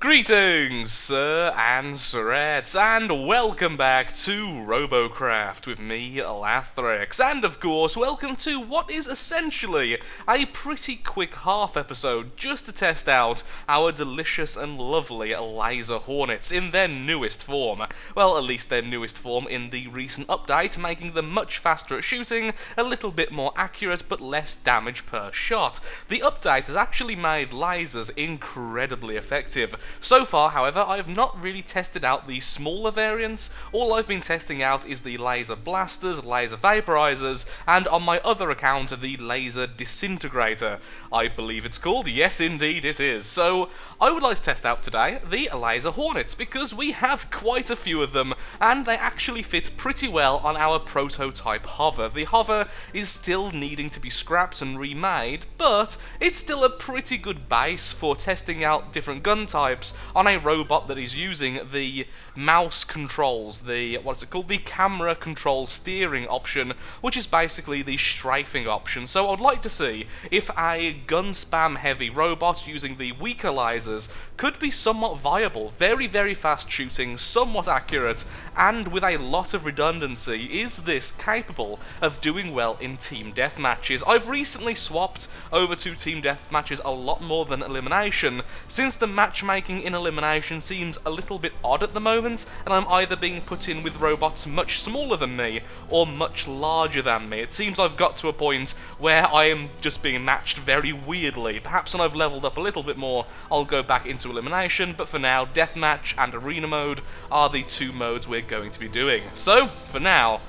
Greetings, sir and sirettes, and welcome back to Robocraft with me, Lathrix, and of course, welcome to what is essentially a pretty quick half episode just to test out our delicious and lovely laser Hornets in their newest form. Well, at least their newest form in the recent update, making them much faster at shooting, a little bit more accurate, but less damage per shot. The update has actually made lasers incredibly effective. So far, however, I have not really tested out the smaller variants. All I've been testing out is the laser blasters, laser vaporizers, and on my other account, the laser disintegrator. I believe it's called. Yes, indeed it is. So, I would like to test out today the laser Hornets, because we have quite a few of them, and they actually fit pretty well on our prototype hover. The hover is still needing to be scrapped and remade, but it's still a pretty good base for testing out different gun types on a robot that is using the mouse controls, what's it called? The camera control steering option, which is basically the strafing option. So I'd like to see if a gun spam heavy robot using the weaker lasers could be somewhat viable. Very, very fast shooting, somewhat accurate, and with a lot of redundancy. Is this capable of doing well in team deathmatches? I've recently swapped over to team deathmatches a lot more than elimination, since the matchmaking in elimination seems a little bit odd at the moment, and I'm either being put in with robots much smaller than me, or much larger than me. It seems I've got to a point where I am just being matched very weirdly. Perhaps when I've leveled up a little bit more, I'll go back into elimination, but for now, deathmatch and arena mode are the two modes we're going to be doing. So, for now,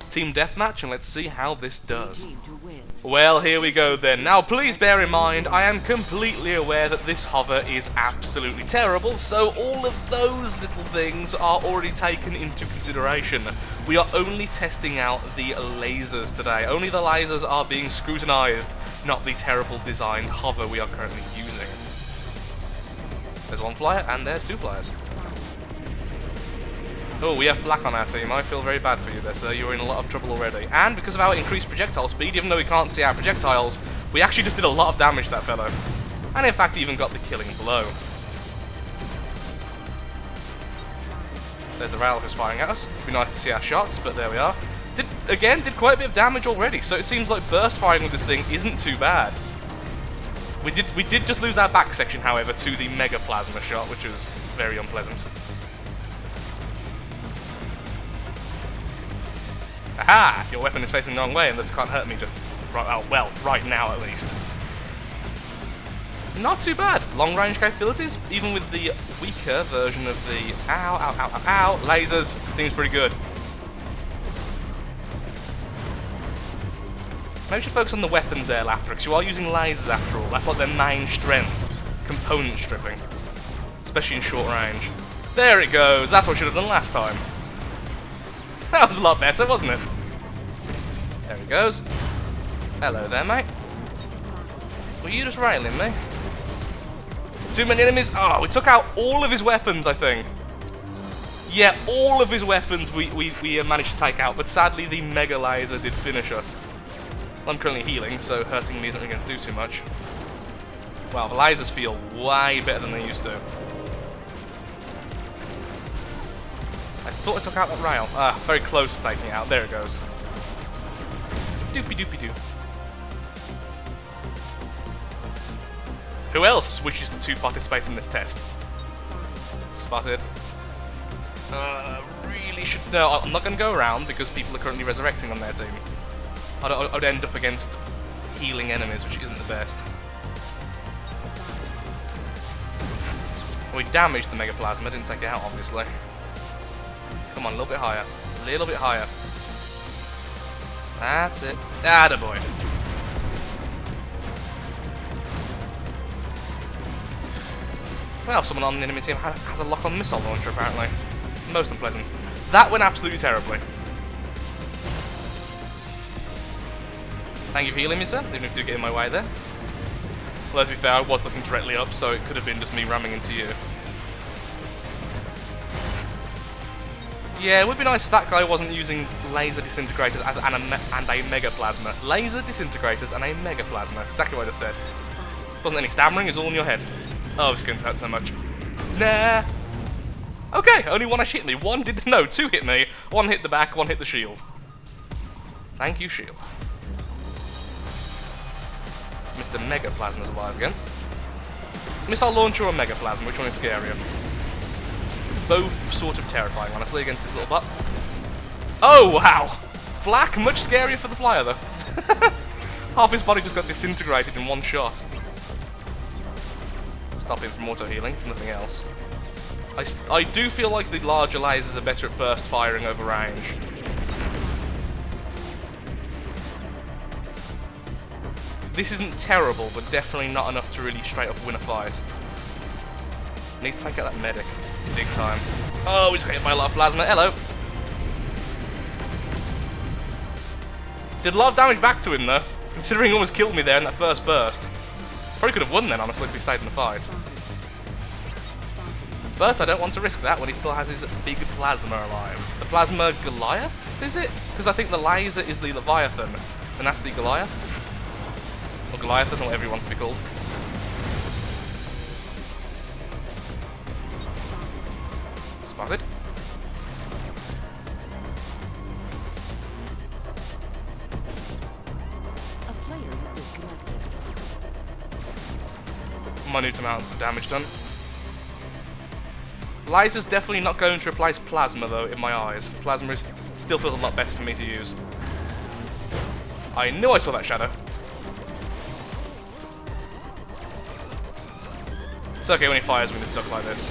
team deathmatch, and let's see how this does. Well, here we go then. Now, please bear in mind, I am completely aware that this hover is absolutely terrible, so all of those little things are already taken into consideration. We are only testing out the lasers today. Only the lasers are being scrutinized, not the terrible designed hover we are currently using. There's one flyer, and there's two flyers. Oh, we have flak on our team. I feel very bad for you there, sir. You're in a lot of trouble already. And because of our increased projectile speed, even though we can't see our projectiles, we actually just did a lot of damage to that fellow. And in fact, even got the killing blow. There's a rail who's firing at us. It'd be nice to see our shots, but there we are. Did quite a bit of damage already, so it seems like burst firing with this thing isn't too bad. We did just lose our back section, however, to the mega plasma shot, which was very unpleasant. Aha! Your weapon is facing the wrong way and this can't hurt me just right now at least. Not too bad. Long range capabilities, even with the weaker version of the lasers, seems pretty good. Maybe we should focus on the weapons there, Lathrix. You are using lasers after all. That's like their main strength. Component stripping. Especially in short range. There it goes. That's what I should have done last time. That was a lot better, wasn't it? There he goes. Hello there, mate. Were you just railing me? Too many enemies? Oh, we took out all of his weapons, I think. Yeah, all of his weapons we managed to take out, but sadly the mega laser did finish us. I'm currently healing, so hurting me isn't really going to do too much. Wow, the lasers feel way better than they used to. I thought I took out that rail. Ah, very close to taking it out. There it goes. Doopy doopy doo. Who else wishes to participate in this test? Spotted. Really should... No, I'm not going to go around because people are currently resurrecting on their team. I'd end up against healing enemies, which isn't the best. We damaged the Mega Plasma, didn't take it out, obviously. Come on, a little bit higher. A little bit higher. That's it. Attaboy. Well, someone on the enemy team has a lock-on missile launcher, apparently. Most unpleasant. That went absolutely terribly. Thank you for healing me, sir. Didn't do get in my way there. Well, to be fair, I was looking directly up, so it could have been just me ramming into you. Yeah, it would be nice if that guy wasn't using laser disintegrators and a mega plasma. Laser disintegrators and a mega plasma. That's exactly what I just said. Wasn't any stammering, it's all in your head. Oh, it's going to hurt so much. Nah. Okay, only one hit me. Two hit me. One hit the back, one hit the shield. Thank you, shield. Mr. Mega Plasma's alive again. Missile launcher or Mega Plasma, which one is scarier? Both sort of terrifying, honestly, against this little butt. Oh, wow! Flak, much scarier for the flyer, though. Half his body just got disintegrated in one shot. Stop him from auto-healing, if nothing else. I do feel like the larger lasers are better at burst firing over range. This isn't terrible, but definitely not enough to really straight up win a fight. Needs to take out that medic. Big time. Oh, we just got hit by a lot of plasma. Hello. Did a lot of damage back to him, though, considering he almost killed me there in that first burst. Probably could have won then, honestly, if we stayed in the fight. But I don't want to risk that when he still has his big plasma alive. The plasma Goliath, is it? Because I think the laser is the Leviathan, and that's the Goliath. Or Goliathan, or whatever he wants to be called. Spotted. A player disconnected. Minute amounts of damage done. Laser's definitely not going to replace plasma, though, in my eyes. Plasma still feels a lot better for me to use. I knew I saw that shadow. It's okay when he fires when he's stuck like this.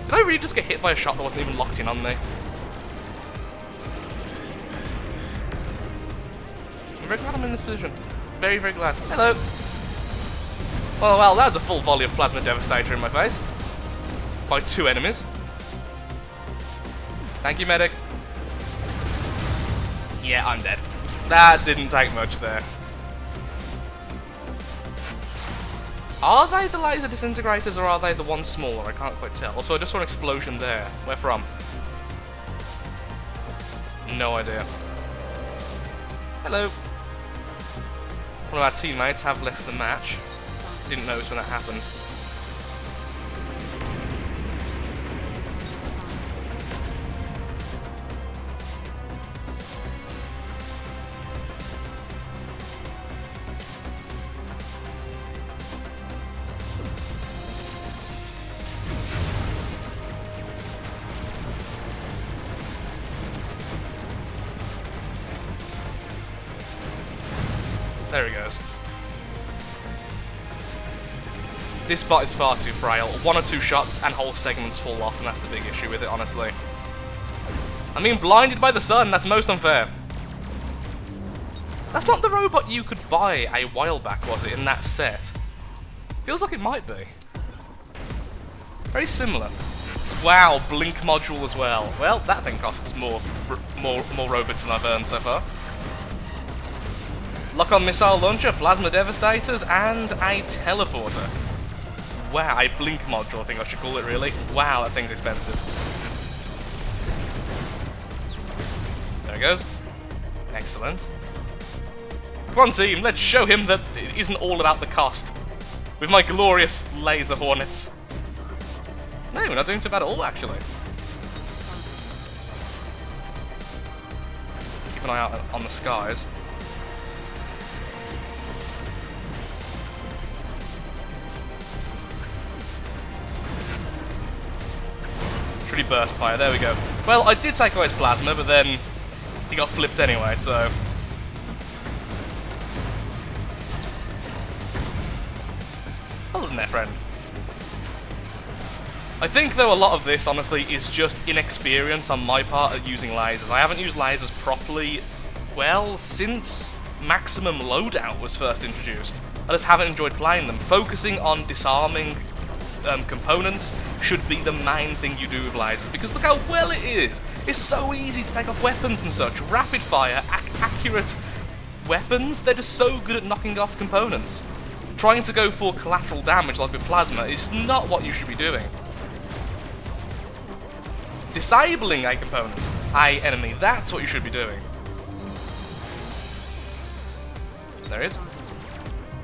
Did I really just get hit by a shot that wasn't even locked in on me? I'm very glad I'm in this position. Very, very glad. Hello! Well, that was a full volley of Plasma Devastator in my face. By 2 enemies. Thank you, medic. Yeah, I'm dead. That didn't take much there. Are they the laser disintegrators or are they the ones smaller? I can't quite tell. Also, I just saw an explosion there. Where from? No idea. Hello. One of our teammates have left the match. Didn't notice when that happened. There he goes. This bot is far too frail. 1 or 2 shots and whole segments fall off, and that's the big issue with it, honestly. I mean, blinded by the sun, that's most unfair. That's not the robot you could buy a while back, was it, in that set? Feels like it might be. Very similar. Wow, blink module as well. Well, that thing costs more robots than I've earned so far. Lock-on missile launcher, plasma devastators, and a teleporter. Wow, a blink module, I think I should call it, really. Wow, that thing's expensive. There it goes. Excellent. Come on, team, let's show him that it isn't all about the cost. With my glorious laser hornets. No, we're not doing too bad at all, actually. Keep an eye out on the skies. Burst fire, there we go. Well, I did take away his plasma, but then he got flipped anyway, so... Well done there, friend. I think, though, a lot of this, honestly, is just inexperience on my part at using lasers. I haven't used lasers properly, well, since Maximum Loadout was first introduced. I just haven't enjoyed playing them. Focusing on disarming components should be the main thing you do with lasers, because look how well it is. It's so easy to take off weapons and such. Rapid fire, accurate weapons, they're just so good at knocking off components. Trying to go for collateral damage like with plasma is not what you should be doing. Disabling a component, a enemy, that's what you should be doing. There he is.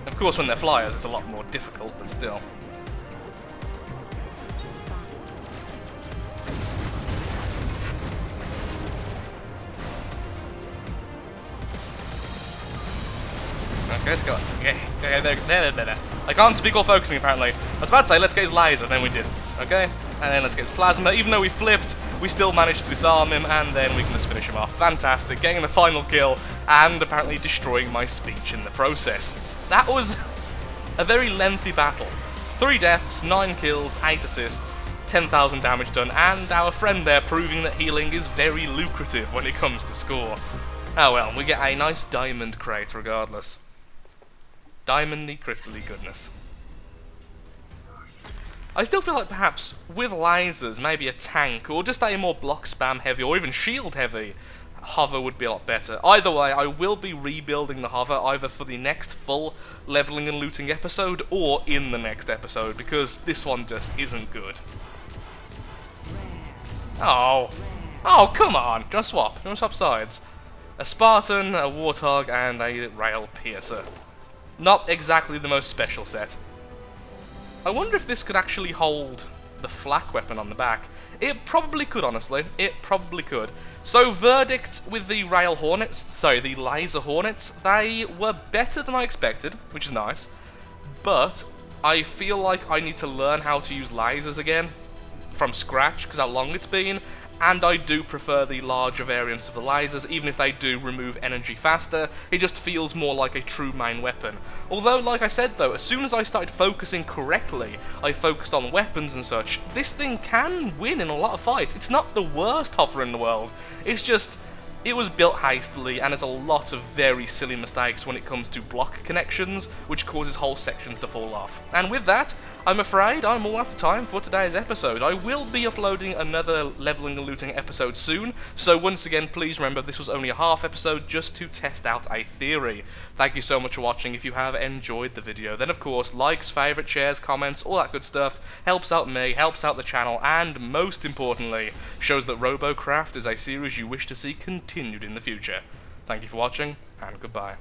Of course, when they're flyers, it's a lot more difficult, but still. Okay, let's go. Okay, there. I can't speak while focusing, apparently. I was about to say, let's get his laser, then we did. Okay? And then let's get his plasma. Even though we flipped, we still managed to disarm him, and then we can just finish him off. Fantastic. Getting the final kill, and apparently destroying my speech in the process. That was a very lengthy battle. 3 deaths, 9 kills, 8 assists, 10,000 damage done, and our friend there proving that healing is very lucrative when it comes to score. Oh well, we get a nice diamond crate regardless. Diamondy, crystally goodness. I still feel like perhaps with lasers, maybe a tank, or just a more block spam heavy, or even shield heavy, hover would be a lot better. Either way, I will be rebuilding the hover either for the next full leveling and looting episode, or in the next episode, because this one just isn't good. Oh. Oh, come on. Just swap. Just swap sides. A Spartan, a Warthog, and a Rail Piercer. Not exactly the most special set. I wonder if this could actually hold the flak weapon on the back. It probably could, honestly. It probably could. So, verdict with the Rail Hornets, sorry, the Laser Hornets, they were better than I expected, which is nice. But I feel like I need to learn how to use lasers again from scratch, because how long it's been. And I do prefer the larger variants of the lasers, even if they do remove energy faster. It just feels more like a true main weapon. Although, like I said though, as soon as I started focusing correctly, I focused on weapons and such, this thing can win in a lot of fights. It's not the worst hover in the world, it's just, it was built hastily, and there's a lot of very silly mistakes when it comes to block connections, which causes whole sections to fall off. And with that, I'm afraid I'm all out of time for today's episode. I will be uploading another leveling and looting episode soon, so once again, please remember this was only a half episode just to test out a theory. Thank you so much for watching. If you have enjoyed the video, then of course, likes, favourite, shares, comments, all that good stuff helps out me, helps out the channel, and most importantly, shows that Robocraft is a series you wish to see continued in the future. Thank you for watching, and goodbye.